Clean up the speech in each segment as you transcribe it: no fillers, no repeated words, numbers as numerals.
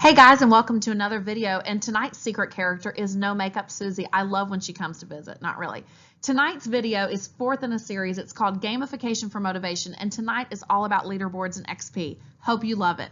Hey guys, and welcome to another video. And tonight's secret character is No Makeup Suzy. I love when she comes to visit. Not really. Tonight's video is fourth in a series. It's called Gamification for Motivation, and tonight is all about leaderboards and XP. Hope you love it.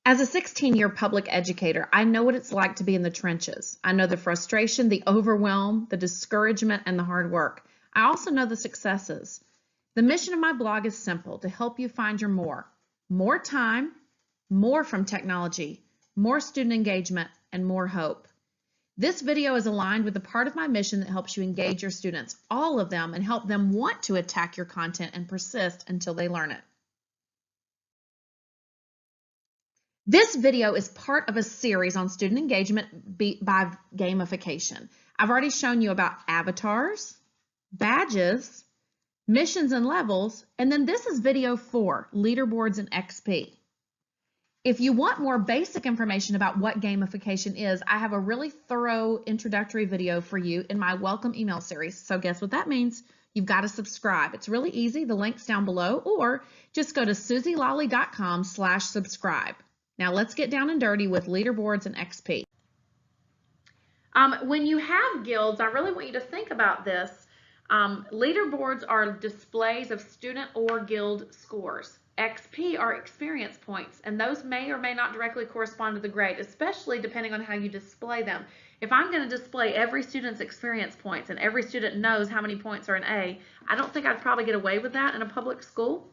As a 16-year public educator, I know what it's like to be in the trenches. I know the frustration, the overwhelm, the discouragement, and the hard work. I also know the successes. The mission of my blog is simple: to help you find your more. More time, more from technology, more student engagement, and more hope. This video is aligned with the part of my mission that helps you engage your students, all of them, and help them want to attack your content and persist until they learn it. This video is part of a series on student engagement by gamification. I've already shown you about avatars, badges, missions and levels, and then this is video 4, leaderboards and XP. If you want more basic information about what gamification is, I have a really thorough introductory video for you in my welcome email series. So guess what that means? You've got to subscribe. It's really easy. The link's down below, or just go to suzylolley.com/subscribe. Now let's get down and dirty with leaderboards and XP. When you have guilds, I really want you to think about this. Leaderboards are displays of student or guild scores. XP are experience points, and those may or may not directly correspond to the grade, especially depending on how you display them. If I'm going to display every student's experience points and every student knows how many points are an A, I don't think I'd probably get away with that in a public school.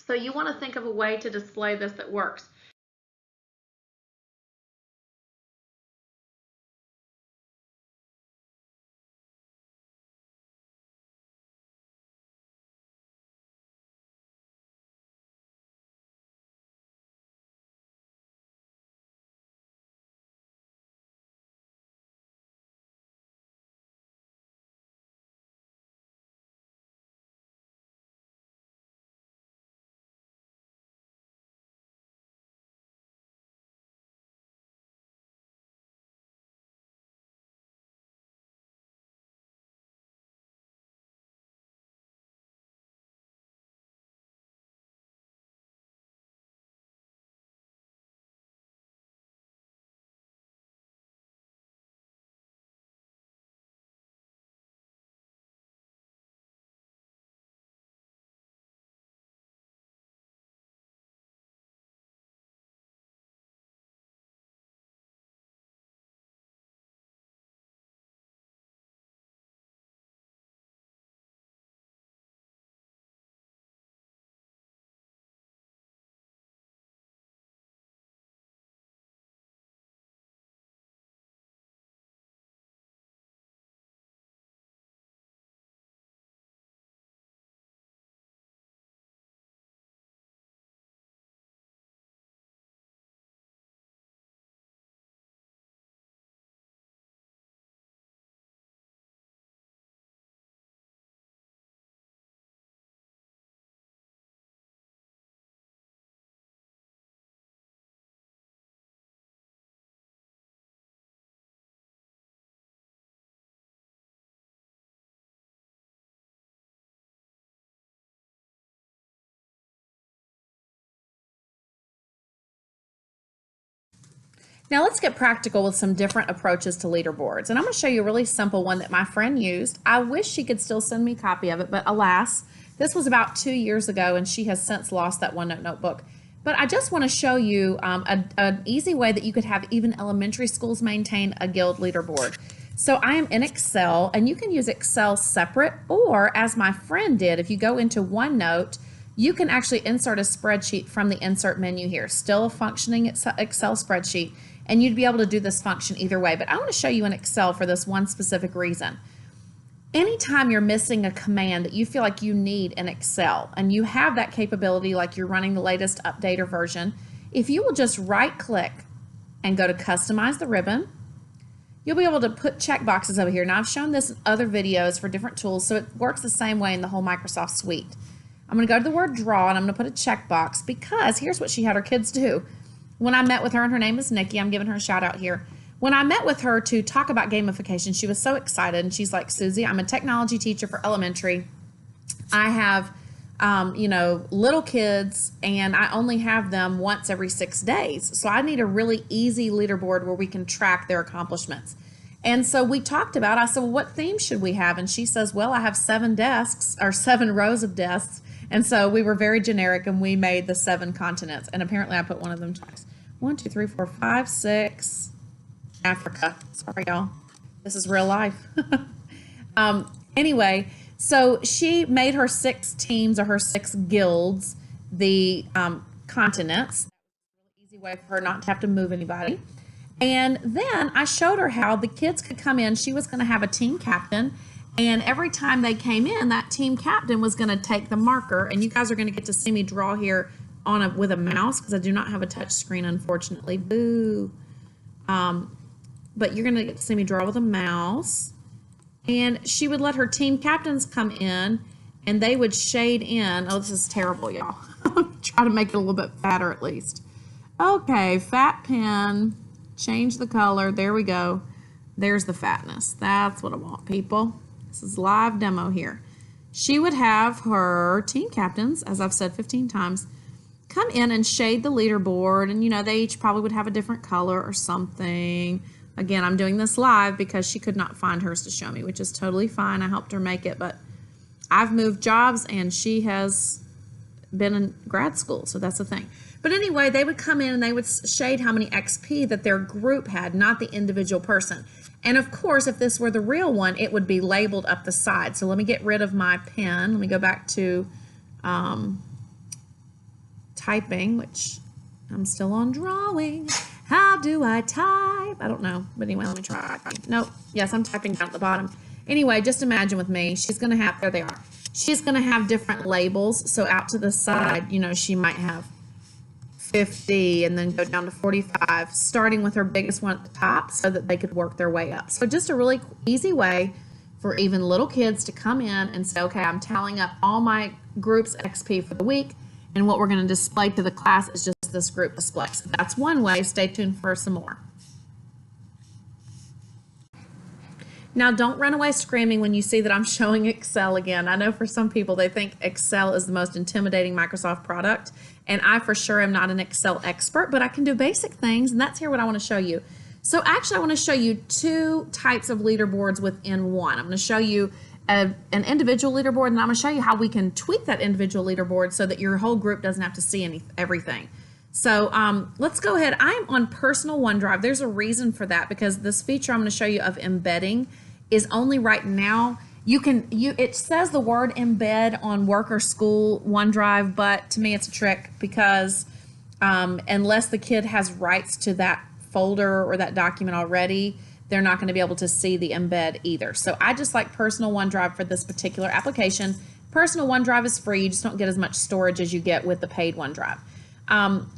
So you want to think of a way to display this that works. Now let's get practical with some different approaches to leaderboards. And I'm going to show you a really simple one that my friend used. I wish she could still send me a copy of it, but alas, this was about 2 years ago and she has since lost that OneNote notebook. But I just want to show you an easy way that you could have even elementary schools maintain a guild leaderboard. So I am in Excel, and you can use Excel separate, or as my friend did, if you go into OneNote, you can actually insert a spreadsheet from the insert menu here. Still a functioning Excel spreadsheet. And you'd be able to do this function either way. But I want to show you in Excel for this one specific reason. Anytime you're missing a command that you feel like you need in Excel, and you have that capability like you're running the latest update or version, if you will just right-click and go to Customize the ribbon, you'll be able to put checkboxes over here. Now, I've shown this in other videos for different tools, so it works the same way in the whole Microsoft suite. I'm going to go to the word Draw, and I'm going to put a checkbox, because here's what she had her kids do. When I met with her, and her name is Nikki, I'm giving her a shout out here. When I met with her to talk about gamification, she was so excited, and she's like, Suzy, I'm a technology teacher for elementary. I have little kids, and I only have them once every 6 days. So I need a really easy leaderboard where we can track their accomplishments. And so we talked about, I said, well, what theme should we have? And she says, well, I have 7 desks or 7 rows of desks. And so we were very generic, and we made the 7 continents. And apparently I put one of them twice. 1, 2, 3, 4, 5, 6. Africa. Sorry, y'all. This is real life. Anyway, so she made her 6 teams, or her 6 guilds, the continents. Really easy way for her not to have to move anybody. And then I showed her how the kids could come in. She was going to have a team captain, and every time they came in, that team captain was going to take the marker. And you guys are going to get to see me draw here with a mouse, because I do not have a touch screen, unfortunately. Boo. But you're going to get to see me draw with a mouse. And she would let her team captains come in, and they would shade in. Oh, this is terrible, y'all. Try to make it a little bit fatter at least. Okay, fat pen. Change the color. There we go. There's the fatness. That's what I want, people. This is live demo here. She would have her team captains, as I've said 15 times, come in and shade the leaderboard. And, they each probably would have a different color or something. Again, I'm doing this live because she could not find hers to show me, which is totally fine. I helped her make it, but I've moved jobs and she has been in grad school, so that's the thing. But anyway, they would come in and they would shade how many XP that their group had, not the individual person. And of course, if this were the real one, it would be labeled up the side. So let me get rid of my pen. Let me go back to typing, which I'm still on drawing. How do I type? I don't know. But anyway, let me try. Nope. Yes, I'm typing down at the bottom. Anyway, just imagine with me, she's going to have, there they are. She's going to have different labels. So out to the side, she might have 50 and then go down to 45, starting with her biggest one at the top so that they could work their way up. So just a really easy way for even little kids to come in and say, okay, I'm tallying up all my group's XP for the week, and what we're going to display to the class is just this group display. So that's one way. Stay tuned for some more. Now, don't run away screaming when you see that I'm showing Excel again. I know for some people, they think Excel is the most intimidating Microsoft product, and I for sure am not an Excel expert, but I can do basic things, and that's here what I want to show you. So actually, I want to show you 2 types of leaderboards within one. I'm going to show you an individual leaderboard, and I'm going to show you how we can tweak that individual leaderboard so that your whole group doesn't have to see everything. So let's go ahead. I'm on personal OneDrive. There's a reason for that, because this feature I'm going to show you of embedding is only right now. It says the word embed on work or school OneDrive, but to me it's a trick, because unless the kid has rights to that folder or that document already, they're not going to be able to see the embed either. So I just like personal OneDrive for this particular application. Personal OneDrive is free. You just don't get as much storage as you get with the paid OneDrive.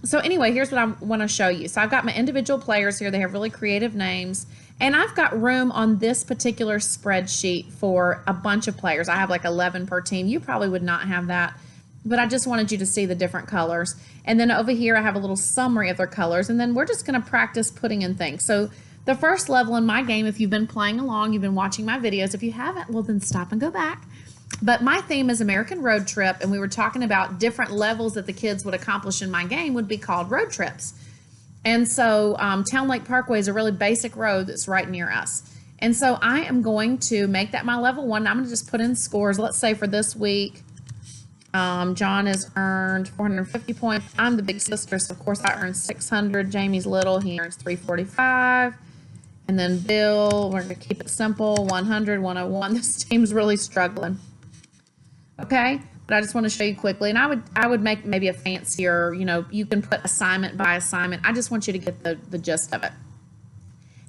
So anyway, here's what I want to show you. So I've got my individual players here. They have really creative names. And I've got room on this particular spreadsheet for a bunch of players. I have like 11 per team. You probably would not have that, but I just wanted you to see the different colors. And then over here, I have a little summary of their colors. And then we're just going to practice putting in things. So the first level in my game, if you've been playing along, you've been watching my videos. If you haven't, well, then stop and go back. But my theme is American Road Trip, and we were talking about different levels that the kids would accomplish in my game would be called road trips. And so Towne Lake Parkway is a really basic road that's right near us. And so I am going to make that my level 1. I'm going to just put in scores. Let's say for this week, John has earned 450 points. I'm the big sister, so of course I earned 600. Jamie's little, he earns 345. And then Bill, we're going to keep it simple, 100, 101. This team's really struggling. Okay, but I just want to show you quickly, and I would make maybe a fancier, you can put assignment by assignment. I just want you to get the gist of it.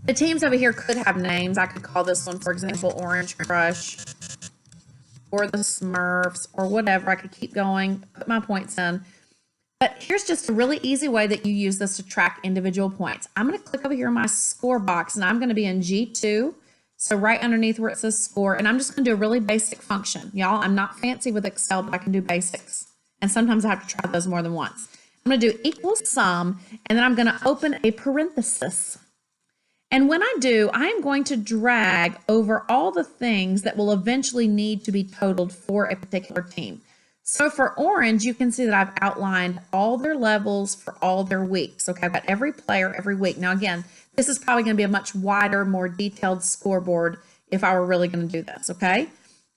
The teams over here could have names. I could call this one, for example, Orange Crush, or the Smurfs, or whatever. I could keep going, put my points in. But here's just a really easy way that you use this to track individual points. I'm going to click over here in my score box, and I'm going to be in G2. So right underneath where it says score, and I'm just going to do a really basic function. Y'all, I'm not fancy with Excel, but I can do basics. And sometimes I have to try those more than once. I'm going to do equal sum, and then I'm going to open a parenthesis. And when I do, I am going to drag over all the things that will eventually need to be totaled for a particular team. So for orange, you can see that I've outlined all their levels for all their weeks. Okay, I've got every player every week. Now again, this is probably going to be a much wider, more detailed scoreboard if I were really going to do this, okay?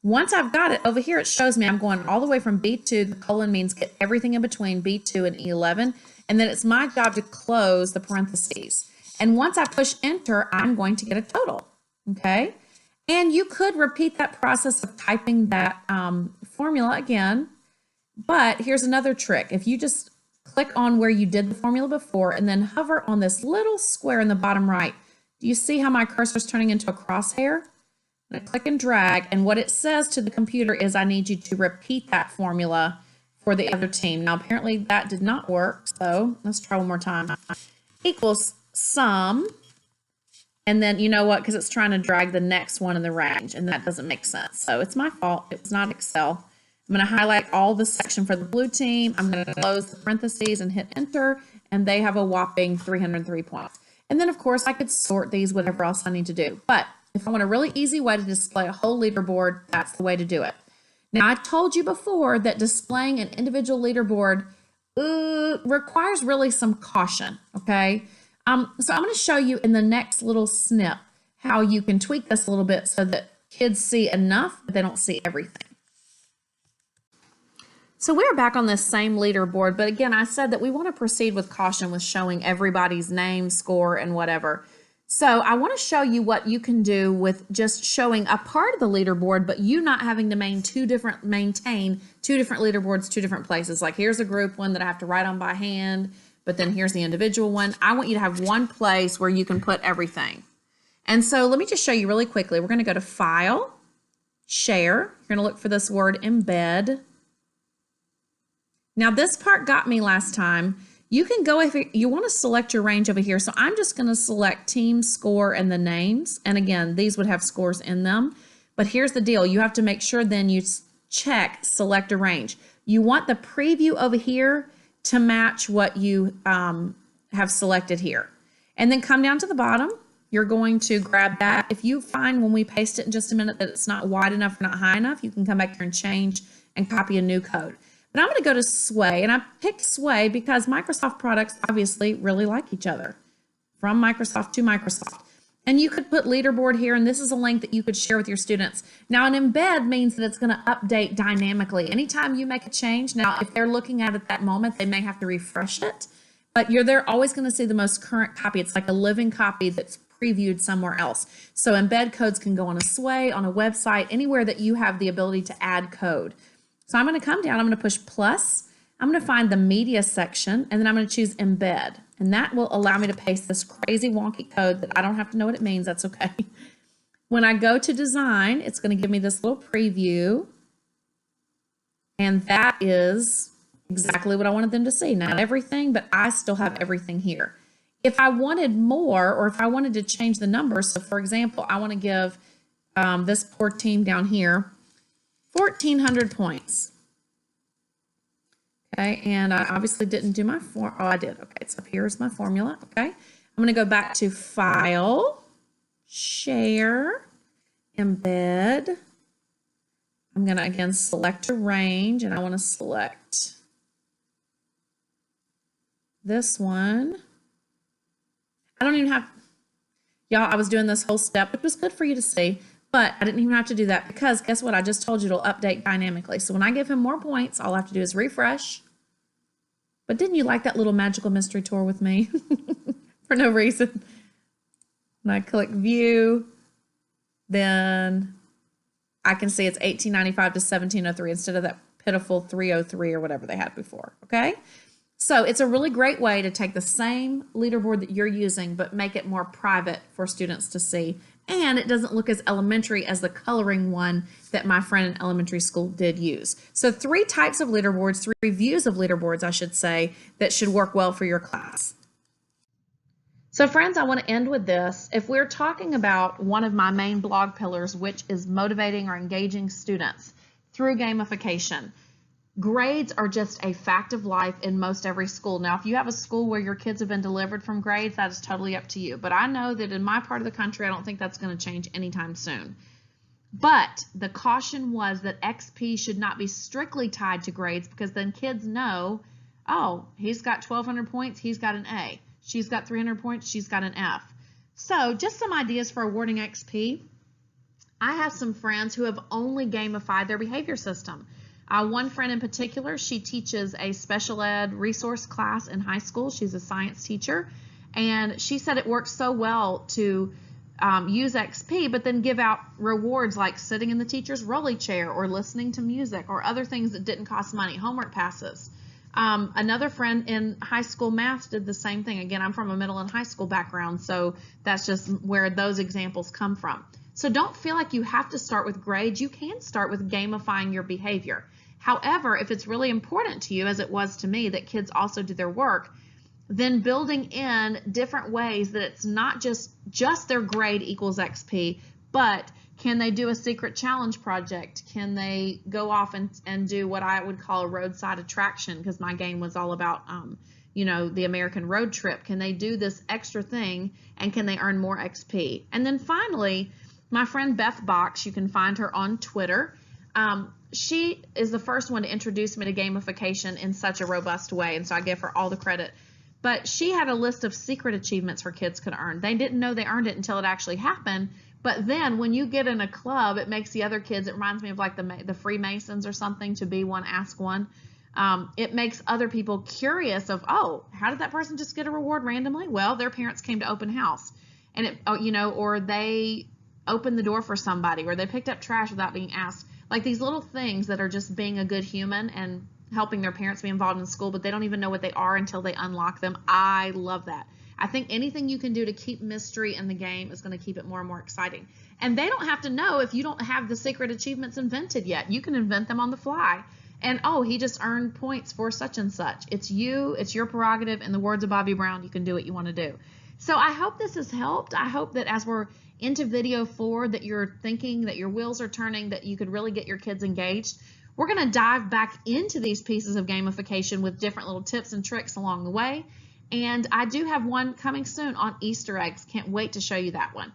Once I've got it, over here it shows me I'm going all the way from B2, the colon means get everything in between B2 and E11, and then it's my job to close the parentheses. And once I push enter, I'm going to get a total, okay? And you could repeat that process of typing that formula again. But here's another trick. If you just click on where you did the formula before and then hover on this little square in the bottom right, do you see how my cursor is turning into a crosshair? And I click and drag, and what it says to the computer is I need you to repeat that formula for the other team. Now, apparently that did not work, so let's try one more time. Equals sum, and then you know what, because it's trying to drag the next one in the range, and that doesn't make sense. So it's my fault. It was not Excel. I'm going to highlight all the section for the blue team. I'm going to close the parentheses and hit enter, and they have a whopping 303 points. And then, of course, I could sort these, whatever else I need to do. But if I want a really easy way to display a whole leaderboard, that's the way to do it. Now, I told you before that displaying an individual leaderboard requires really some caution, okay? So I'm going to show you in the next little snip how you can tweak this a little bit so that kids see enough, but they don't see everything. So we're back on this same leaderboard, but again, I said that we want to proceed with caution with showing everybody's name, score, and whatever. So I want to show you what you can do with just showing a part of the leaderboard, but you not having to maintain two different leaderboards, two different places. Like here's a group one that I have to write on by hand, but then here's the individual one. I want you to have one place where you can put everything. And so let me just show you really quickly. We're going to go to File, Share. You're going to look for this word Embed. Now this part got me last time. You can go if you want to select your range over here. So I'm just going to select team, score, and the names. And again, these would have scores in them. But here's the deal. You have to make sure then you check select a range. You want the preview over here to match what you have selected here. And then come down to the bottom. You're going to grab that. If you find when we paste it in just a minute that it's not wide enough or not high enough, you can come back here and change and copy a new code. But I'm going to go to Sway, and I picked Sway because Microsoft products obviously really like each other, from Microsoft to Microsoft. And you could put Leaderboard here, and this is a link that you could share with your students. Now, an embed means that it's going to update dynamically. Anytime you make a change, now if they're looking at it at that moment, they may have to refresh it, but they're always going to see the most current copy. It's like a living copy that's previewed somewhere else. So embed codes can go on a Sway, on a website, anywhere that you have the ability to add code. So I'm going to come down, I'm going to push plus, I'm going to find the media section, and then I'm going to choose embed. And that will allow me to paste this crazy wonky code that I don't have to know what it means. That's okay. When I go to design, it's going to give me this little preview. And that is exactly what I wanted them to see. Not everything, but I still have everything here. If I wanted more, or if I wanted to change the numbers, so for example, I want to give this poor team down here 1,400 points. Okay, and I obviously didn't do my form. Oh, I did. Okay, so here's my formula. Okay, I'm going to go back to File, Share, Embed. I'm going to again select a range, and I want to select this one. I don't even have, y'all, I was doing this whole step, which was good for you to see. But I didn't even have to do that because guess what? I just told you it'll update dynamically. So when I give him more points, all I have to do is refresh. But didn't you like that little magical mystery tour with me? For no reason. When I click view, then I can see it's 1895 to 1703 instead of that pitiful 303 or whatever they had before. Okay? So it's a really great way to take the same leaderboard that you're using, but make it more private for students to see. And it doesn't look as elementary as the coloring one that my friend in elementary school did use. So 3 types of leaderboards, 3 views of leaderboards, I should say, that should work well for your class. So friends, I want to end with this. If we're talking about one of my main blog pillars, which is motivating or engaging students through gamification, grades are just a fact of life in most every school. Now, if you have a school where your kids have been delivered from grades, that is totally up to you. But I know that in my part of the country, I don't think that's going to change anytime soon. But the caution was that XP should not be strictly tied to grades, because then kids know, oh, he's got 1,200 points, he's got an A. She's got 300 points, she's got an F. So just some ideas for awarding XP. I have some friends who have only gamified their behavior system. One friend in particular, she teaches a special ed resource class in high school. She's a science teacher, and she said it works so well to use XP, but then give out rewards like sitting in the teacher's rolly chair or listening to music or other things that didn't cost money, homework passes. Another friend in high school math did the same thing. Again, I'm from a middle and high school background, so that's just where those examples come from. So don't feel like you have to start with grades. You can start with gamifying your behavior. However, if it's really important to you, as it was to me, that kids also do their work, then building in different ways that it's not just their grade equals XP, but can they do a secret challenge project? Can they go off and do what I would call a roadside attraction, because my game was all about the American road trip. Can they do this extra thing, and can they earn more XP? And then finally, my friend Beth Box, you can find her on Twitter. She is the first one to introduce me to gamification in such a robust way, and so I give her all the credit. But she had a list of secret achievements her kids could earn. They didn't know they earned it until it actually happened. But then when you get in a club, it makes the other kids, it reminds me of like the Freemasons or something, to be one, ask one. It makes other people curious of, oh, how did that person just get a reward randomly? Well, their parents came to open house, and or they opened the door for somebody, or they picked up trash without being asked. Like these little things that are just being a good human and helping their parents be involved in school, but they don't even know what they are until they unlock them. I love that. I think anything you can do to keep mystery in the game is going to keep it more and more exciting. And they don't have to know if you don't have the secret achievements invented yet. You can invent them on the fly. And, oh, he just earned points for such and such. It's you. It's your prerogative. In the words of Bobby Brown, you can do what you want to do. So I hope this has helped. I hope that as we're into video 4, that you're thinking, that your wheels are turning, that you could really get your kids engaged. We're going to dive back into these pieces of gamification with different little tips and tricks along the way. And I do have one coming soon on Easter eggs. Can't wait to show you that one.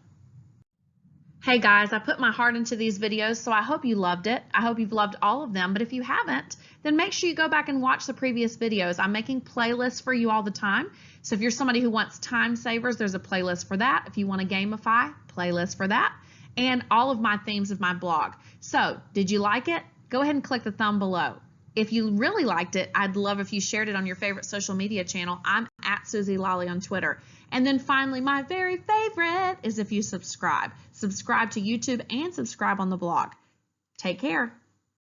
Hey guys, I put my heart into these videos, so I hope you loved it. I hope you've loved all of them, but if you haven't, then make sure you go back and watch the previous videos. I'm making playlists for you all the time. So if you're somebody who wants time savers, there's a playlist for that. If you want to gamify, playlist for that. And all of my themes of my blog. So did you like it? Go ahead and click the thumb below. If you really liked it, I'd love if you shared it on your favorite social media channel. I'm at Suzy Lolley on Twitter. And then finally, my very favorite is if you subscribe. Subscribe to YouTube and subscribe on the blog. Take care.